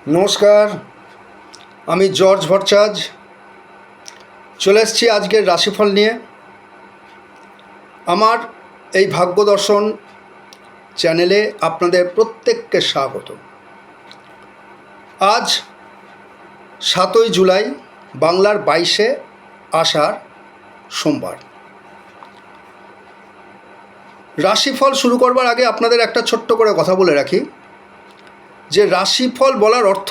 নমস্কার, আমি জর্জ ভট্টাচার্য চলে এসেছি আজকের রাশিফল নিয়ে। আমার এই ভাগ্য দর্শন চ্যানেলে আপনাদের প্রত্যেককে স্বাগত। আজ 7ই জুলাই, বাংলার 22শে আষাঢ়, সোমবার। রাশিফল শুরু করবার আগে আপনাদের একটা ছোট্ট করে কথা বলে রাখি যে রাশিফল বলার অর্থ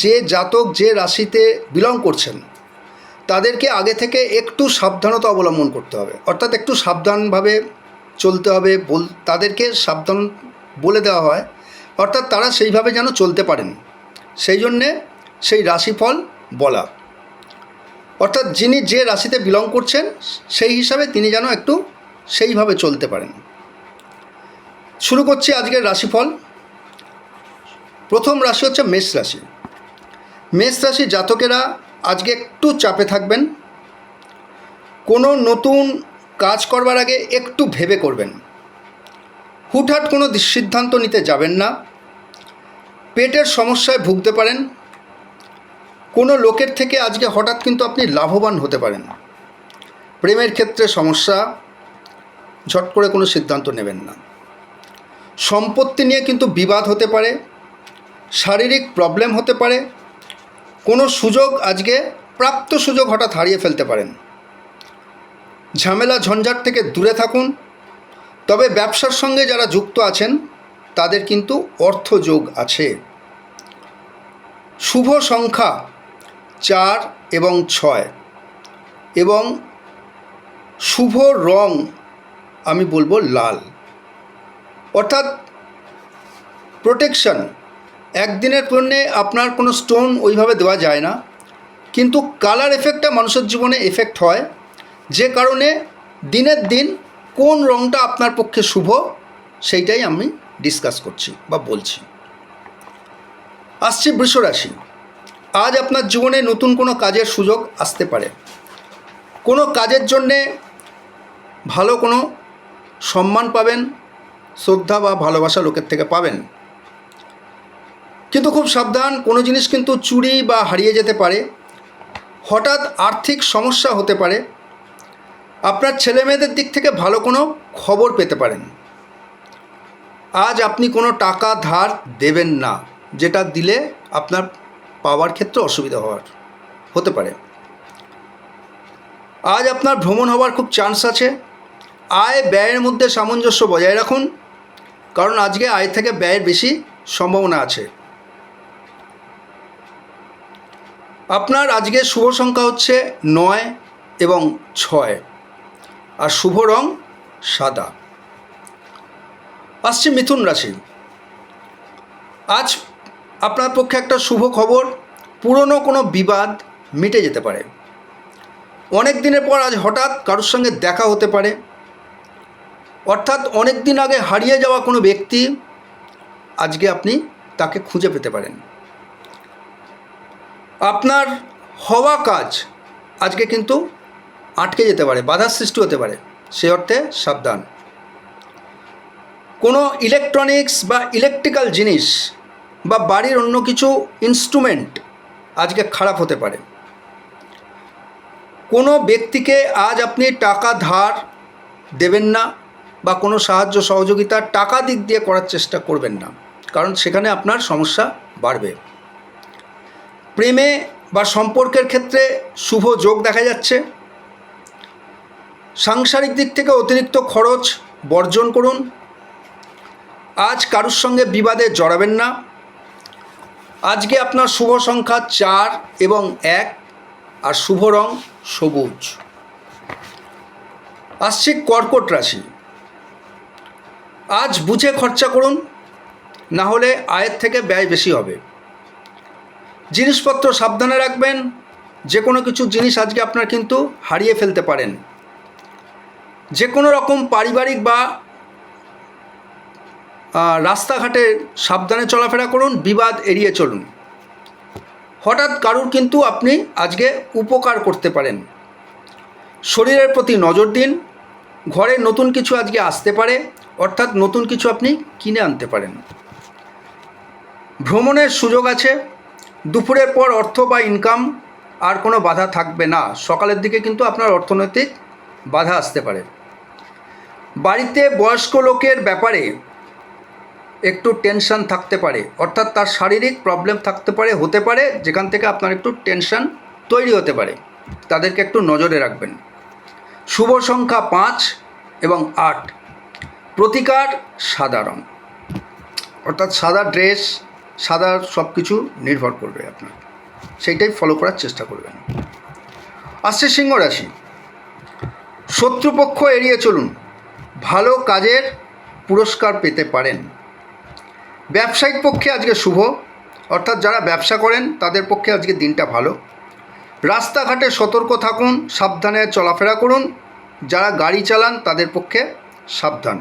যে জাতক যে রাশিতে বিলং করছেন তাদেরকে আগে থেকে একটু সাবধানতা অবলম্বন করতে হবে, অর্থাৎ একটু সাবধানভাবে চলতে হবে। তাদেরকে সাবধান বলে দেওয়া হয়, অর্থাৎ তারা সেইভাবে যেন চলতে পারেন, সেই জন্যে সেই রাশিফল বলা। অর্থাৎ যিনি যে রাশিতে বিলং করছেন সেই হিসাবে তিনি যেন একটু সেইভাবে চলতে পারেন। শুরু করছি আজকের রাশিফল। প্রথম রাশি হচ্ছে মেষ রাশি। মেষ রাশি জাতকেরা আজকে একটু চাপে থাকবেন। কোনো নতুন কাজ করবার আগে একটু ভেবে করবেন। হুটহাট কোনো সিদ্ধান্ত নিতে যাবেন না। পেটের সমস্যায় ভুগতে পারেন। কোনো লোকের থেকে আজকে হঠাৎ কিন্তু আপনি লাভবান হতে পারেন। প্রেমের ক্ষেত্রে সমস্যা, ঝট করে কোনো সিদ্ধান্ত নেবেন না। সম্পত্তি নিয়ে কিন্তু বিবাদ হতে পারে, শারীরিক প্রবলেম হতে পারে। কোনো সুযোগ, আজকে প্রাপ্ত সুযোগ হঠাৎ হারিয়ে ফেলতে পারেন। ঝামেলা ঝঞ্ঝাট থেকে দূরে থাকুন। তবে ব্যবসার সঙ্গে যারা যুক্ত আছেন তাদের কিন্তু অর্থযোগ আছে। শুভ সংখ্যা 4 এবং 6 এবং শুভ রং আমি বলবো লাল। অর্থাৎ প্রোটেকশন, একদিনের জন্যে আপনার কোনো স্টোন ওইভাবে দেওয়া যায় না, কিন্তু কালার এফেক্টটা মানুষের জীবনে এফেক্ট হয়, যে কারণে দিনের দিন কোন রঙটা আপনার পক্ষে শুভ সেইটাই আমি ডিসকাস করছি বা বলছি। আসছি বৃষ রাশি। আজ আপনার জীবনে নতুন কোনো কাজের সুযোগ আসতে পারে। কোনো কাজের জন্যে ভালো কোনো সম্মান পাবেন, শ্রদ্ধা বা ভালোবাসা লোকের থেকে পাবেন। কিন্তু খুব সাবধান, কোনো জিনিস কিন্তু চুরি বা হারিয়ে যেতে পারে। হঠাৎ আর্থিক সমস্যা হতে পারে। আপনার ছেলেমেয়েদের দিক থেকে ভালো কোনো খবর পেতে পারেন। আজ আপনি কোনো টাকা ধার দেবেন না, যেটা দিলে আপনার পাওয়ার ক্ষেত্রে অসুবিধা হতে পারে। আজ আপনার ভ্রমণ হওয়ার খুব চান্স আছে। আয় ব্যয়ের মধ্যে সামঞ্জস্য বজায় রাখুন, কারণ আজকে আয় থেকে ব্যয়ের বেশি সম্ভাবনা আছে। আপনার আজকে শুভ সংখ্যা হচ্ছে 9 এবং 6 আর শুভ রং সাদা। আসছে মিথুন রাশি। আজ আপনার পক্ষে একটা শুভ খবর, পুরনো কোনো বিবাদ মিটে যেতে পারে। অনেক দিনের পর আজ হঠাৎ কারোর সঙ্গে দেখা হতে পারে, অর্থাৎ অনেক দিন আগে হারিয়ে যাওয়া কোনো ব্যক্তি আজকে আপনি তাকে খুঁজে পেতে পারেন। আপনার হওয়া কাজ আজকে কিন্তু আটকে যেতে পারে, বাধার সৃষ্টি হতে পারে, সে অর্থে সাবধান। কোনো ইলেকট্রনিক্স বা ইলেকট্রিক্যাল জিনিস বা বাড়ির অন্য কিছু ইনস্ট্রুমেন্ট আজকে খারাপ হতে পারে। কোনো ব্যক্তিকে আজ আপনি টাকা ধার দেবেন না বা কোনো সাহায্য সহযোগিতা টাকা দিক দিয়ে করার চেষ্টা করবেন না, কারণ সেখানে আপনার সমস্যা বাড়বে। প্রেমে বা সম্পর্কের ক্ষেত্রে শুভ যোগ দেখা যাচ্ছে। সাংসারিক দিক থেকে অতিরিক্ত খরচ বর্জন করুন। আজ কারুর সঙ্গে বিবাদে জড়াবেন না। আজকে আপনার শুভ সংখ্যা 4 এবং 1 আর শুভ রং সবুজ। আসছে কর্কট রাশি। আজ বুঝে খরচা করুন, না হলে আয়ের থেকে ব্যয় বেশি হবে। জিনিসপত্র সাবধানে রাখবেন। যে কোনো কিছু জিনিস আজকে আপনার কিন্তু হারিয়ে ফেলতে পারেন। যে কোনো রকম পারিবারিক বা রাস্তাঘাটে সাবধানে চলাফেরা করুন, বিবাদ এড়িয়ে চলুন। হঠাৎ কারুর কিন্তু আপনি আজকে উপকার করতে পারেন। শরীরের প্রতি নজর দিন। ঘরে নতুন কিছু আজকে আসতে পারে, অর্থাৎ নতুন কিছু আপনি কিনে আনতে পারেন। ভ্রমণের সুযোগ আছে। দুপুরের পর অর্থ বা ইনকাম আর কোনো বাধা থাকবে না। সকালের দিকে কিন্তু আপনার অর্থনৈতিক বাধা আসতে পারে। বাড়িতে বয়স্ক লোকের ব্যাপারে একটু টেনশন থাকতে পারে, অর্থাৎ তার শারীরিক প্রবলেম থাকতে পারে, হতে পারে, যেখান থেকে আপনার একটু টেনশন তৈরি হতে পারে। তাদেরকে একটু নজরে রাখবেন। শুভ সংখ্যা 5 এবং 8। প্রতিকার সাদা রং, অর্থাৎ সাদা ড্রেস, সাদা সব কিছু নির্ভর করবে আপনার, সেইটাই ফলো করার চেষ্টা করবেন। আসছে সিংহ রাশি। শত্রুপক্ষ এড়িয়ে চলুন, ভালো কাজের পুরস্কার পেতে পারেন। ব্যবসায়িক পক্ষে আজকে শুভ, অর্থাৎ যারা ব্যবসা করেন তাদের পক্ষে আজকে দিনটা ভালো। রাস্তাঘাটে সতর্ক থাকুন, সাবধানে চলাফেরা করুন। যারা গাড়ি চালান তাদের পক্ষে সাবধান।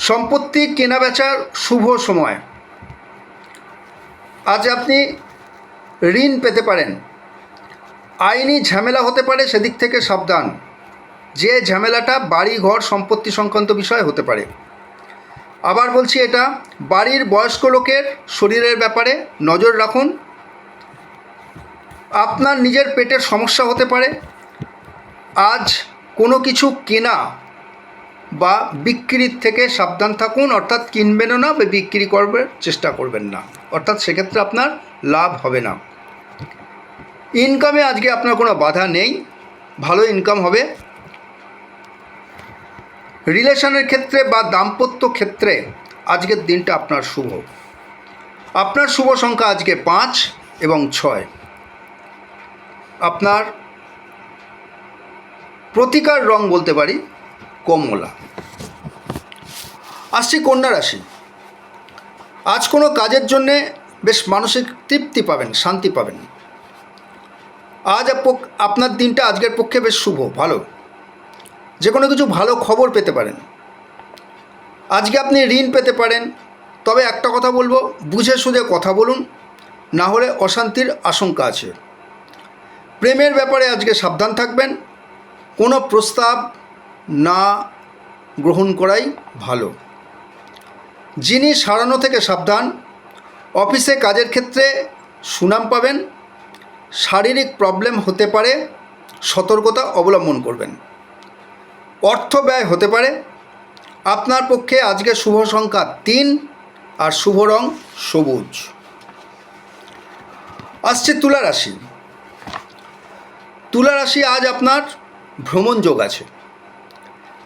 সম্পত্তি কেনাবেচার শুভ সময়। আজ আপনি ঋণ পেতে পারেন, আইনি ঝামেলা হতে পারে, সেদিক থেকে সাবধান। যে ঝামেলাটা বাড়ি ঘর সম্পত্তি সংক্রান্ত বিষয় হতে পারে। আবার বলছি, এটা বাড়ির বয়স্ক লোকের শরীরের ব্যাপারে নজর রাখুন। আপনার নিজের পেটের সমস্যা হতে পারে। আজ কোনো কিছু কেনা বা বিক্রির থেকে সাবধান থাকুন, অর্থাৎ কিনবেনও না বা বিক্রি করবার চেষ্টা করবেন না, অর্থাৎ সেক্ষেত্রে আপনার লাভ হবে না। ইনকামে আজকে আপনার কোনো বাধা নেই, ভালো ইনকাম হবে। রিলেশনের ক্ষেত্রে বা দাম্পত্য ক্ষেত্রে আজকের দিনটা আপনার শুভ। আপনার শুভ সংখ্যা আজকে 5 এবং 6। আপনার প্রতিকার রং বলতে পারি কমলা। আসছি কন্যা রাশি। আজ কোনো কাজের জন্যে বেশ মানসিক তৃপ্তি পাবেন, শান্তি পাবেন। আজ আপনার দিনটা আজকের পক্ষে বেশ শুভ, ভালো। যে কোনো কিছু ভালো খবর পেতে পারেন। আজকে আপনি ঋণ পেতে পারেন, তবে একটা কথা বলবো, বুঝে সুঝে কথা বলুন, না হলে অশান্তির আশঙ্কা আছে। প্রেমের ব্যাপারে আজকে সাবধান থাকবেন। কোনো প্রস্তাব না গ্রহণ করাই ভালো। জিনিস হারানো থেকে সাবধান। অফিসে কাজের ক্ষেত্রে সুনাম পাবেন। শারীরিক প্রবলেম হতে পারে, সতর্কতা অবলম্বন করবেন। অর্থ ব্যয় হতে পারে। আপনার পক্ষে আজকে শুভ সংখ্যা 3 আর শুভ রং সবুজ। আসছে তুলা রাশি। তুলা রাশি, আজ আপনার ভ্রমণ যোগ আছে।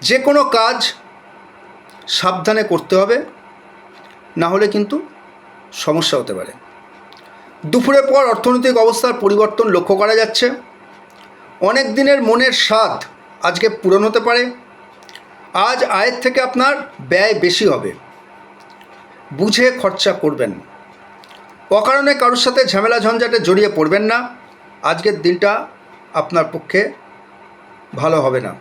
যে কোনো কাজ সাবধানে করতে হবে, না হলে কিন্তু সমস্যা হতে পারে। দুপুরের পর অর্থনৈতিক অবস্থার পরিবর্তন লক্ষ্য করা যাচ্ছে। অনেক দিনের মনের স্বাদ আজকে পূরণ হতে পারে। আজ আয়ের থেকে আপনার ব্যয় বেশি হবে, বুঝে খরচা করবেন। অকারণে কারোর সাথে ঝামেলা ঝঞ্ঝাটে জড়িয়ে পড়বেন না। আজকের দিনটা আপনার পক্ষে ভালো হবে না।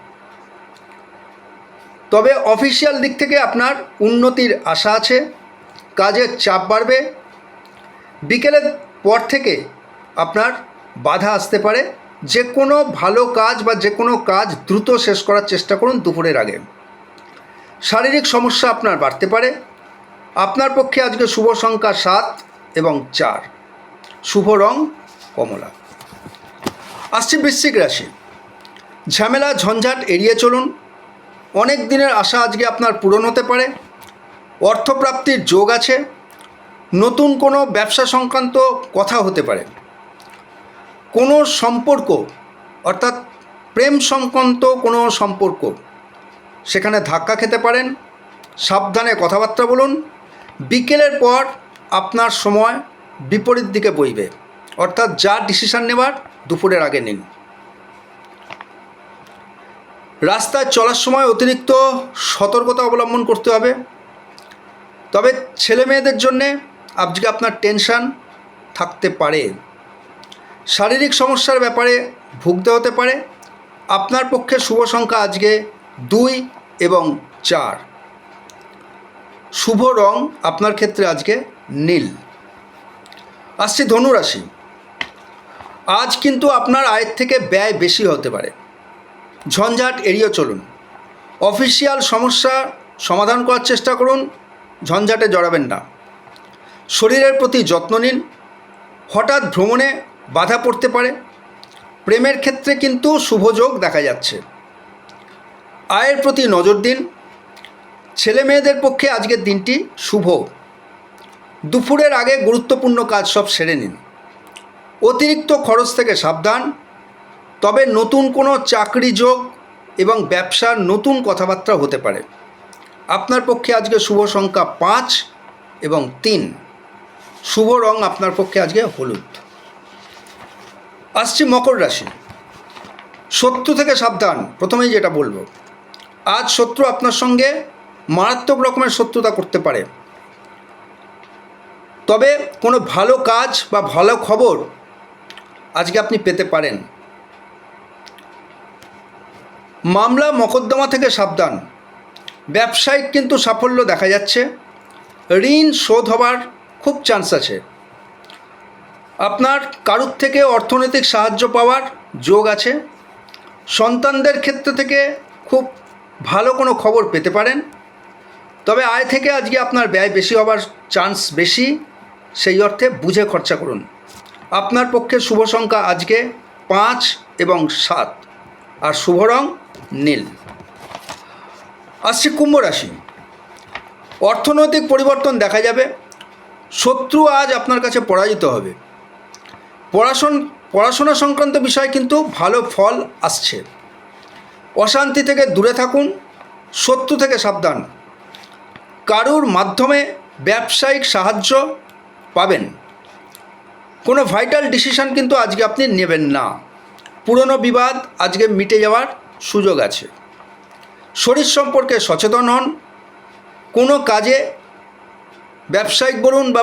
তবে অফিসিয়াল দিক থেকে আপনার উন্নতির আশা আছে। কাজের চাপ বাড়বে। বিকেলের পর থেকে আপনার বাধা আসতে পারে। যে কোনো ভালো কাজ বা যে কোনো কাজ দ্রুত শেষ করার চেষ্টা করুন দুপুরের আগে। শারীরিক সমস্যা আপনার বাড়তে পারে। আপনার পক্ষে আজকে শুভ সংখ্যা 7 এবং 4। শুভ রং কমলা। আসছে বৃশ্চিক রাশি। ঝামেলা ঝঞ্ঝাট এড়িয়ে চলুন। অনেক দিনের আশা আজকে আপনার পূরণ হতে পারে। অর্থপ্রাপ্তির যোগ আছে। নতুন কোনো ব্যবসা সংক্রান্ত কথা হতে পারে। কোনো সম্পর্ক, অর্থাৎ প্রেম সংক্রান্ত কোনো সম্পর্ক, সেখানে ধাক্কা খেতে পারেন। সাবধানে কথাবার্তা বলুন। বিকেলের পর আপনার সময় বিপরীত দিকে বইবে, অর্থাৎ যা ডিসিশন নেওয়ার দুপুরের আগে নিন। রাস্তায় চলার সময় অতিরিক্ত সতর্কতা অবলম্বন করতে হবে। তবে ছেলে মেয়েদের জন্যে আজকে আপনার টেনশান থাকতে পারে। শারীরিক সমস্যার ব্যাপারে ভুগতে হতে পারে। আপনার পক্ষে শুভ সংখ্যা আজকে 2 এবং 4। শুভ রং আপনার ক্ষেত্রে আজকে নীল। আসছে ধনুরাশি। আজ কিন্তু আপনার আয়ের থেকে ব্যয় বেশি হতে পারে। ঝঞ্ঝাট এড়িয়ে চলুন। অফিসিয়াল সমস্যা সমাধান করার চেষ্টা করুন, ঝঞ্ঝাটে জড়াবেন না। শরীরের প্রতি যত্ন নিন। হঠাৎ ভ্রমণে বাধা পড়তে পারে। প্রেমের ক্ষেত্রে কিন্তু শুভযোগ দেখা যাচ্ছে। আয়ের প্রতি নজর দিন। ছেলে মেয়েদের পক্ষে আজকের দিনটি শুভ। দুপুরের আগে গুরুত্বপূর্ণ কাজ সব সেরে নিন। অতিরিক্ত খরচ থেকে সাবধান। তবে নতুন কোনো চাকরি যোগ এবং ব্যবসার নতুন কথাবার্তা হতে পারে। আপনার পক্ষে আজকে শুভ সংখ্যা 5 এবং 3। শুভ রং আপনার পক্ষে আজকে হলুদ। আসছি মকর রাশি। শত্রু থেকে সাবধান। প্রথমেই যেটা বলবো, আজ শত্রু আপনার সঙ্গে মারাত্মক রকমের শত্রুতা করতে পারে। তবে কোনো ভালো কাজ বা ভালো খবর আজকে আপনি পেতে পারেন। মামলা মকদ্দমা থেকে সাবধান। ব্যবসায়িক কিন্তু সাফল্য দেখা যাচ্ছে। ঋণ শোধ হবার খুব চান্স আছে। আপনার কারুর থেকে অর্থনৈতিক সাহায্য পাওয়ার যোগ আছে। সন্তানদের ক্ষেত্র থেকে খুব ভালো কোনো খবর পেতে পারেন। তবে আয় থেকে আজকে আপনার ব্যয় বেশি হবার চান্স বেশি। সেই অর্থে বুঝে খরচা করুন। আপনার পক্ষে শুভ সংখ্যা আজকে 5 এবং 7 আর শুভ রং নীল। আসছে কুম্ভ রাশি। অর্থনৈতিক পরিবর্তন দেখা যাবে। শত্রু আজ আপনার কাছে পরাজিত হবে। পড়াশোনা সংক্রান্ত বিষয় কিন্তু ভালো ফল আসছে। অশান্তি থেকে দূরে থাকুন। শত্রু থেকে সাবধান। কারুর মাধ্যমে ব্যবসায়িক সাহায্য পাবেন। কোনো ভাইটাল ডিসিশন কিন্তু আজকে আপনি নেবেন না। পুরনো বিবাদ আজকে মিটে যাওয়ার সুযোগ আছে। শরীর সম্পর্কে সচেতন হন। কোনো কাজে ব্যবসায়িক বলুন বা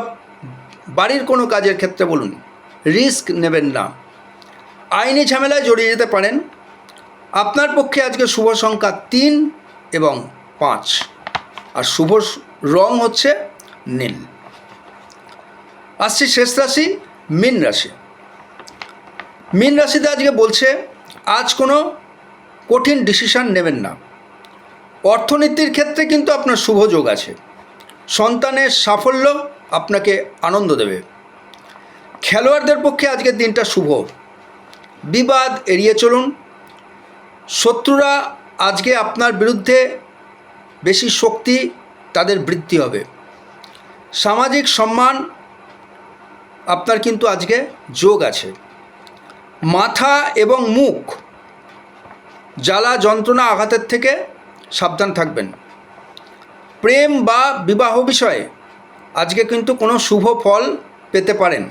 বাড়ির কোনো কাজের ক্ষেত্রে বলুন, রিস্ক নেবেন না। আইনি ঝামেলায় জড়িয়ে যেতে পারেন। আপনার পক্ষে আজকে শুভ সংখ্যা 3 এবং 5 আর শুভ রং হচ্ছে নীল। আসছি শেষ রাশি মীন রাশি। মীন রাশিতে আজকে বলছে আজ কোনো কঠিন ডিসিশন নেবেন না। অর্থনীতির ক্ষেত্রে কিন্তু আপনার শুভ যোগ আছে। সন্তানের সাফল্য আপনাকে আনন্দ দেবে। খেলোয়াড়দের পক্ষে আজকের দিনটা শুভ। বিবাদ এড়িয়ে চলুন। শত্রুরা আজকে আপনার বিরুদ্ধে বেশি শক্তি তাদের বৃদ্ধি হবে। সামাজিক সম্মান আপনার কিন্তু আজকে যোগ আছে। মাথা এবং মুখ জ্বালা যন্ত্রণা আঘাতের থেকে সাবধান থাকবেন। প্রেম বা বিবাহ বিষয়ে আজকে কিন্তু কোনো শুভ ফল পেতে পারেন।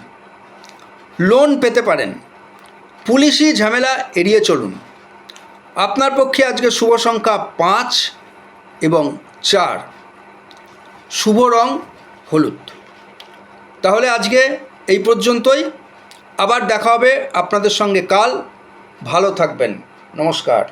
লোন পেতে পারেন। পুলিশি ঝামেলা এড়িয়ে চলুন। আপনার পক্ষে আজকে শুভ সংখ্যা 5 এবং 4। শুভ রং হলুদ। তাহলে আজকে এই পর্যন্তই। আবার দেখা হবে আপনাদের সঙ্গে কাল। ভালো থাকবেন। নমস্কার।